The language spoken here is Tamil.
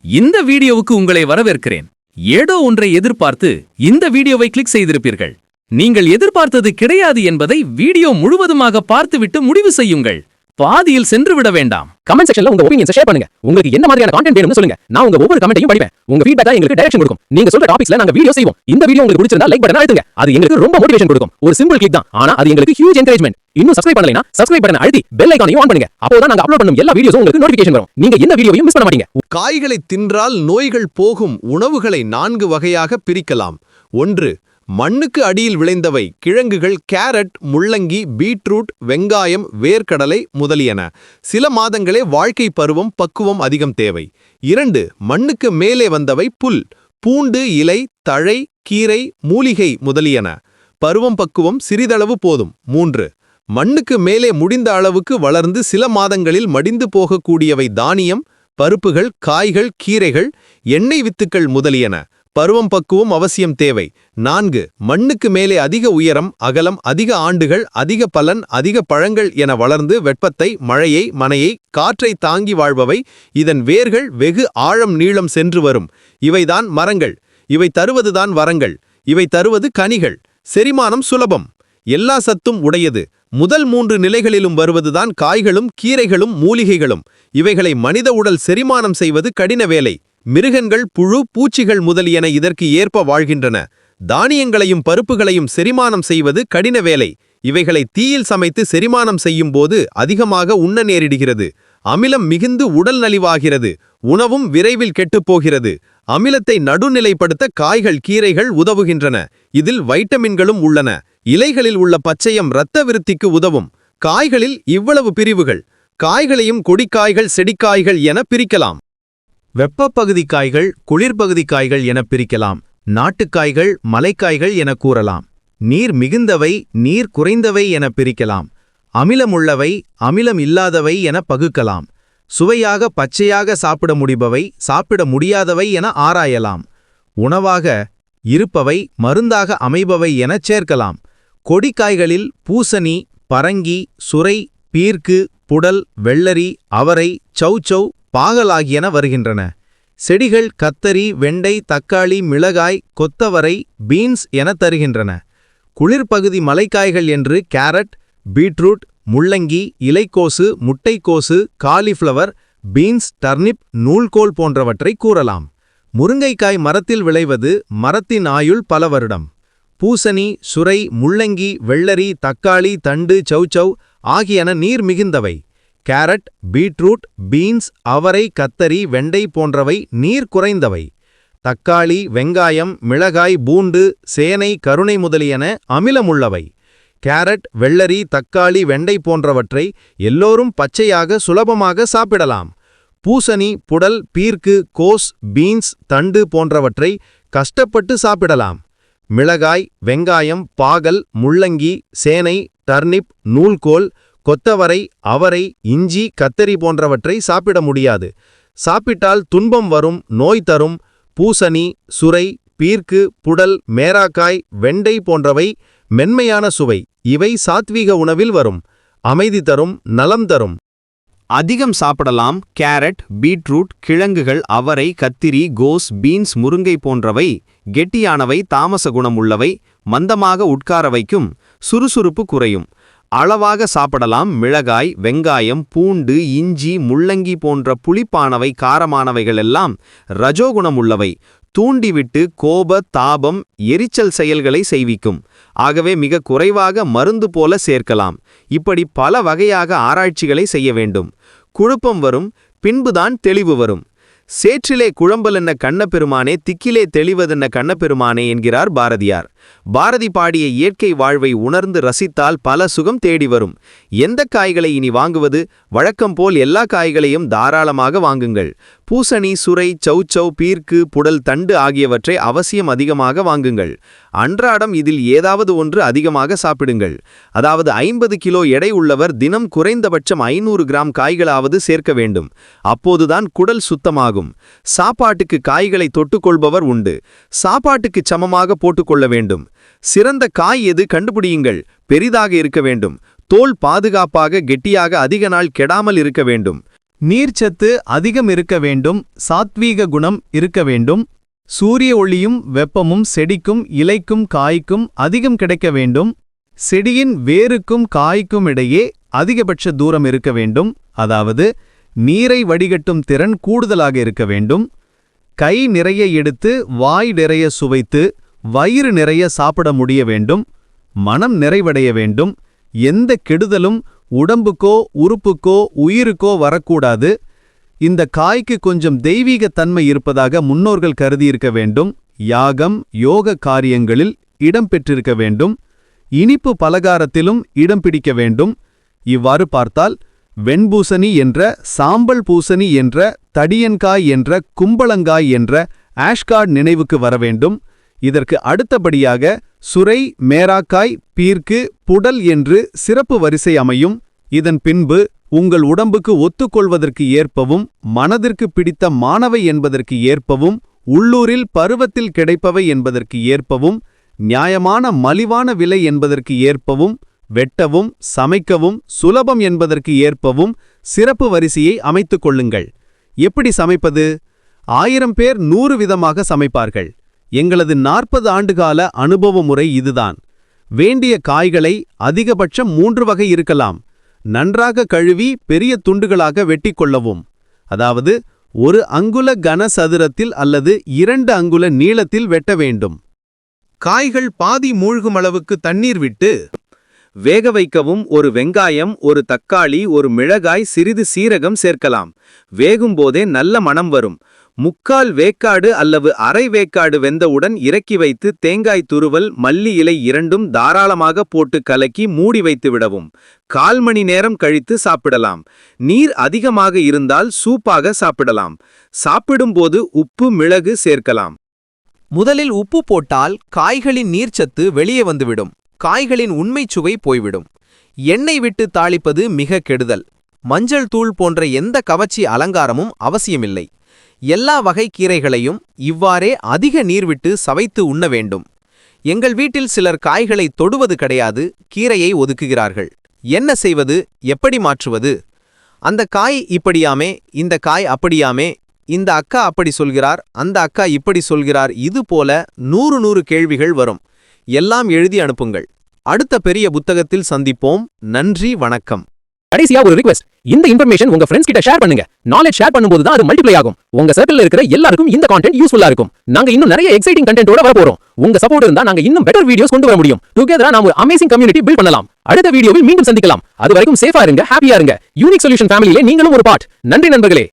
இந்த வீடியோவுக்கு உங்களை வரவேற்கிறேன். ஏதோ ஒன்றை எதிர்பார்த்து இந்த வீடியோவை கிளிக் செய்திருப்பீர்கள். நீங்கள் எதிர்பார்த்தது கிடையாது என்பதை வீடியோ முழுவதுமாக பார்த்துவிட்டு முடிவு செய்யுங்கள். பாதியில் சென்று விட வேண்டாம். கமெண்ட் செக்ஷன்ல உங்க ஒபினியன்ஸ் ஷேர் பண்ணுங்க. உங்களுக்கு என்ன மாதிரியான கண்டென்ட் வேணும்னு சொல்லுங்க. நான் உங்க ஒவ்வொரு கமெண்ட்டையும் படிப்பேன். உங்க ஃபீட்பேக்கா எங்களுக்கு டைரக்ஷன் கொடுக்கும். நீங்க சொல்ற டாபிக்ஸ்ல நாங்க வீடியோ செய்வோம். இந்த வீடியோ உங்களுக்கு பிடிச்சிருந்தா லைக் பட்டனை அழுத்துங்க. அது எங்களுக்கு ரொம்ப மோட்டிவேஷன் கொடுக்கும். ஒரு சிம்பிள் கிளிக் தான், ஆனா அது எங்களுக்கு ஹியூஜ் என்கரேஜ்மென்ட். இன்னும் சப்ஸ்கிரைப் பண்ணலைனா சப்ஸ்கிரைப் பட்டனை அழுத்தி பெல் ஐகானையும் ஆன் பண்ணுங்க. அப்போதான் நாங்க அப்லோட் பண்ணும் எல்லா வீடியோஸும் உங்களுக்கு நோட்டிஃபிகேஷன் வரும். நீங்க என்ன வீடியோவையும் மிஸ் பண்ண மாட்டீங்க. காய்களை தின்றால் நோய்கள் போகும் உணவுகளை 4 வகையாக பிரிக்கலாம். 1. மண்ணுக்கு அடியில் விளைந்தவை கிழங்குகள், கேரட், முள்ளங்கி, பீட்ரூட், வெங்காயம், வேர்க்கடலை முதலியன. சில மாதங்களே வாழ்க்கை பருவம் பக்குவம் அதிகம் தேவை. 2. மண்ணுக்கு மேலே வந்தவை புல், பூண்டு, இலை, தழை, கீரை, மூலிகை முதலியன. பருவம் பக்குவம் சிறிதளவு போதும். 3. மண்ணுக்கு மேலே முடிந்த அளவுக்கு வளர்ந்து சில மாதங்களில் மடிந்து போகக்கூடியவை தானியம், பருப்புகள், காய்கள், கீரைகள், எண்ணெய் வித்துக்கள் முதலியன. பருவம் பக்குவம் அவசியம் தேவை. 4. மண்ணுக்கு மேலே அதிக உயரம், அகலம், அதிக ஆண்டுகள், அதிக பலன், அதிக பழங்கள் என வளர்ந்து வெப்பத்தை, மழையை, மனையை, காற்றை தாங்கி வாழ்பவை. இதன் வேர்கள் வெகு ஆழம் நீளம் சென்று வரும். இவைதான் மரங்கள். இவை தருவதுதான் வரங்கள். இவை தருவது கனிகள். செரிமானம் சுலபம். எல்லா சத்தும் உடையது. முதல் 3 நிலைகளிலும் வருவதுதான் காய்களும், கீரைகளும், மூலிகைகளும். இவைகளை மனித உடல் செரிமானம் செய்வது கடின வேலை. மிருகங்கள், புழு, பூச்சிகள் முதலியன இதற்கு ஏற்ப வாழ்கின்றன. தானியங்களையும் பருப்புகளையும் செரிமானம் செய்வது கடின வேலை. இவைகளை தீயில் சமைத்து செரிமானம் செய்யும் போது அதிகமாக உண்ண நேரிடுகிறது. அமிலம் மிகுந்து உடல் நலிவாகிறது. உணவும் விரைவில் கெட்டுப்போகிறது. அமிலத்தை நடுநிலைப்படுத்த காய்கள், கீரைகள் உதவுகின்றன. இதில் வைட்டமின்களும் உள்ளன. இலைகளில் உள்ள பச்சையம் இரத்த விருத்திக்கு உதவும். காய்களில் இவ்வளவு பிரிவுகள். காய்களையும் கொடிக்காய்கள், செடிக்காய்கள் என பிரிக்கலாம். வெப்பப்பகுதி காய்கள், குளிர்பகுதி காய்கள் என பிரிக்கலாம். நாட்டுக்காய்கள், மலைக்காய்கள் என கூறலாம். நீர் மிகுந்தவை, நீர் குறைந்தவை என பிரிக்கலாம். அமிலமுள்ளவை, அமிலம் இல்லாதவை என பகுக்கலாம். சுவையாக பச்சையாக சாப்பிட முடிபவை, சாப்பிட முடியாதவை என ஆராயலாம். உணவாக இருப்பவை, மருந்தாக அமைபவை எனச் சேர்க்கலாம். கொடிக்காய்களில் பூசணி, பரங்கி, சுரை, பீர்க்கு, புடல், வெள்ளரி, அவரை, சௌச்சௌ, பாகல் ஆகியன வருகின்றன. செடிகள் கத்தரி, வெண்டை, தக்காளி, மிளகாய், கொத்தவரை, பீன்ஸ் என தருகின்றன. குளிர்பகுதி மலைக்காய்கள் என்று கேரட், பீட்ரூட், முள்ளங்கி, இலைக்கோசு, முட்டைக்கோசு, காலிஃப்ளவர், பீன்ஸ், டர்னிப், நூல்கோல் போன்றவற்றை கூறலாம். முருங்கைக்காய் மரத்தில் விளைவது, மரத்தின் ஆயுள் பல வருடம். பூசணி, சுரை, முள்ளங்கி, வெள்ளரி, தக்காளி, தண்டு, சௌச்சௌ ஆகியன நீர் மிகுந்தவை. கேரட், பீட்ரூட், பீன்ஸ், அவரை, கத்தரி, வெண்டை போன்றவை நீர் குறைந்தவை. தக்காளி, வெங்காயம், மிளகாய், பூண்டு, சேனை, கருணை முதலியன அமிலமுள்ளவை. கேரட், வெள்ளரி, தக்காளி, வெண்டை போன்றவற்றை எல்லோரும் பச்சையாக சுலபமாக சாப்பிடலாம். பூசணி, புடல், பீர்க்கு, கோஸ், பீன்ஸ், தண்டு போன்றவற்றை கஷ்டப்பட்டு சாப்பிடலாம். மிளகாய், வெங்காயம், பாகல், முள்ளங்கி, சேனை, டர்னிப், நூல்கோல், கொத்தவரை, அவரை, இஞ்சி, கத்தரி போன்றவற்றை சாப்பிட முடியாது. சாப்பிட்டால் துன்பம் வரும், நோய் தரும். பூசணி, சுரை, பீர்க்கு, புடல், மேராக்காய், வெண்டை போன்றவை மென்மையான சுவை. இவை சாத்வீக உணவில் வரும். அமைதி தரும், நலம் தரும். அதிகம் சாப்பிடலாம். கேரட், பீட்ரூட், கிழங்குகள், அவரை, கத்திரி, கோஸ், பீன்ஸ், முருங்கை போன்றவை கெட்டியானவை, தாமச குணம் உள்ளவை. மந்தமாக உட்கார வைக்கும். சுறுசுறுப்பு குறையும். அளவாக சாப்பிடலாம். மிளகாய், வெங்காயம், பூண்டு, இஞ்சி, முள்ளங்கி போன்ற புளிப்பானவை, காரமானவைகளெல்லாம் ரஜோகுணம் உள்ளவை. தூண்டிவிட்டு கோப, தாபம், எரிச்சல் செயல்களை செய்விக்கும். ஆகவே மிக குறைவாக மருந்து போல சேர்க்கலாம். இப்படி பல வகையாக ஆராய்ச்சிகளை செய்ய வேண்டும். குழப்பம் வரும், பின்புதான் தெளிவு வரும். சேற்றிலே குழம்பல் என்ன கண்ணப்பெருமானே, திக்கிலே தெளிவதென்ன கண்ணப்பெருமானே என்கிறார் பாரதியார். பாரதி பாடிய இயற்கை வாழ்வை உணர்ந்து ரசித்தால் பல சுகம் தேடி வரும். எந்த காய்களை இனி வாங்குவது? வழக்கம் போல் எல்லா காய்களையும் தாராளமாக வாங்குங்கள். பூசணி, சுரை, சௌச்சௌ, பீர்க்கு, புடல், தண்டு ஆகியவற்றை அவசியம் அதிகமாக வாங்குங்கள். அன்றாடம் இதில் ஏதாவது ஒன்று அதிகமாக சாப்பிடுங்கள். அதாவது 50 கிலோ எடை உள்ளவர் தினம் குறைந்தபட்சம் 500 கிராம் காய்களாவது சேர்க்க வேண்டும். அப்போதுதான் குடல் சுத்தமாகும். சாப்பாட்டுக்கு காய்களை தொட்டுக்கொள்பவர் உண்டு. சாப்பாட்டுக்கு சமமாக போட்டுக்கொள்ள வேண்டும். சிறந்த காய் எது கண்டுபிடியுங்கள். பெரிதாக இருக்க வேண்டும். தோல் பாதுகாப்பாக கெட்டியாக அதிக நாள் கெடாமல் இருக்க வேண்டும். நீர்ச்சத்து அதிகம் இருக்க வேண்டும், சாத்வீக குணம் இருக்க வேண்டும், சூரிய ஒளியும் வெப்பமும் செடிக்கும் இலைக்கும் காய்க்கும் அதிகம் கிடைக்க வேண்டும், செடியின் வேருக்கும் காய்க்கும் இடையே அதிகபட்ச தூரம் இருக்க வேண்டும், அதாவது நீரை வடிகட்டும் திறன் கூடுதலாக இருக்க வேண்டும், கை நிறைய எடுத்து வாய் நிறைய சுவைத்து வயிறு நிறைய சாப்பிட முடிய வேண்டும், மனம் நிறைவடைய வேண்டும், எந்த கெடுதலும் உடம்புக்கோ உறுப்புக்கோ உயிருக்கோ வரக்கூடாது, இந்த காய்க்கு கொஞ்சம் தெய்வீக தன்மை இருப்பதாக முன்னோர்கள் கருதியிருக்க வேண்டும், யாகம் யோக காரியங்களில் இடம் பெற்றிருக்க வேண்டும், இனிப்பு பலகாரத்திலும் இடம் பிடிக்க வேண்டும். இவ்வாறு பார்த்தால் வெண்பூசணி என்ற, சாம்பல் பூசணி என்ற, தடியன்காய் என்ற, கும்பளங்காய் என்ற ஆஷ்கார்ட் நினைவுக்கு வரவேண்டும். இதற்கு அடுத்தபடியாக சுரை, மேராக்காய், பீர்க்கு, புடல் என்று சிறப்பு வரிசை அமையும். இதன் பின்பு உங்கள் உடம்புக்கு ஒத்துக்கொள்வதற்கு ஏற்பவும், மனதிற்கு பிடித்த மாணவை என்பதற்கு ஏற்பவும், உள்ளூரில் பருவத்தில் கிடைப்பவை என்பதற்கு ஏற்பவும், நியாயமான மலிவான விலை என்பதற்கு ஏற்பவும், வெட்டவும் சமைக்கவும் சுலபம் என்பதற்கு ஏற்பவும் சிறப்பு வரிசையை அமைத்துக் கொள்ளுங்கள். எப்படி சமைப்பது? 1000 பேர் 100 விதமாக சமைப்பார்கள். எங்களது 40 ஆண்டுகால அனுபவ முறை இதுதான். வேண்டிய காய்களை அதிகபட்சம் 3 வகை இருக்கலாம். நன்றாக கழுவி பெரிய துண்டுகளாக வெட்டிக் கொள்ளவும். அதாவது 1 அங்குல கன சதுரத்தில் அல்லது 2 அங்குல நீளத்தில் வெட்ட வேண்டும். காய்கள் பாதி மூழ்கும் அளவுக்கு தண்ணீர் விட்டு வேக வைக்கவும். ஒரு வெங்காயம், ஒரு தக்காளி, ஒரு மிளகாய், சிறிது சீரகம் சேர்க்கலாம். வேகும்போதே நல்ல மணம் வரும். 3/4 வேக்காடு அல்லது அரை வேக்காடு வெந்தவுடன் இறக்கி வைத்து தேங்காய் துருவல், மல்லி இலை இரண்டும் தாராளமாக போட்டு கலக்கி மூடி வைத்து விடவும். 1/4 மணி நேரம் கழித்து சாப்பிடலாம். நீர் அதிகமாக இருந்தால் சூப்பாக சாப்பிடலாம். சாப்பிடும்போது உப்பு மிளகு சேர்க்கலாம். முதலில் உப்பு போட்டால் காய்களின் நீர்ச்சத்து வெளியே வந்துவிடும். காய்களின் உண்மைச் சுவை போய்விடும். எண்ணெய் விட்டு தாளிப்பது மிக கெடுதல். மஞ்சள் தூள் போன்ற எந்த கவர்ச்சி அலங்காரமும் அவசியமில்லை. எல்லா வகை கீரைகளையும் இவ்வாறே அதிக நீர் விட்டு சவைத்து உண்ண வேண்டும். எங்கள் வீட்டில் சிலர் காய்களை தொடுவது கிடையாது, கீரையை ஒதுக்குகிறார்கள். என்ன செய்வது? எப்படி மாற்றுவது? அந்த காய் இப்படியாமே, இந்த காய் அப்படியாமே, இந்த அக்கா அப்படி சொல்கிறார், அந்த அக்கா இப்படி சொல்கிறார், இது போல 100 கேள்விகள் வரும். எல்லாம் எழுதி அனுப்புங்கள். அடுத்த பெரிய புத்தகத்தில் சந்திப்போம். நன்றி, வணக்கம். கடைசியா ஒரு ரிக்வெஸ்ட், இந்த இன்ஃபர்மேஷன் உங்க ஃப்ரெண்ட்ஸ் கிட்ட ஷேர் பண்ணுங்க. நாலேஜ் ஷேர் பண்ணும்போது தான் அது மல்டிப்ளை ஆகும். உங்க சர்க்கிள்ல இருக்கிற எல்லாருக்கும் இந்த கான்டென்ட் யூஸ்ஃபுல்லா இருக்கும். நாங்க இன்னும் நிறைய எக்ஸைட்டிங் கண்டென்ட்டோட வர போறோம். உங்க சப்போர்ட் இருந்தா நாங்க இன்னும் பெட்டர் வீடியோஸ் கொண்டு வர முடியும். டுகெதரா நாம ஒரு அமேசிங் கம்யூனிட்டி பில்ட் பண்ணலாம். அடுத்த வீடியோவில் மீண்டும் சந்திக்கலாம். அது வரைக்கும் சேஃபா இருங்க, ஹாப்பியா இருங்க. யூனிக் சொல்யூஷன் ஃபேமிலியிலே நீங்களும் ஒரு பார்ட். நன்றி நண்பர்களே.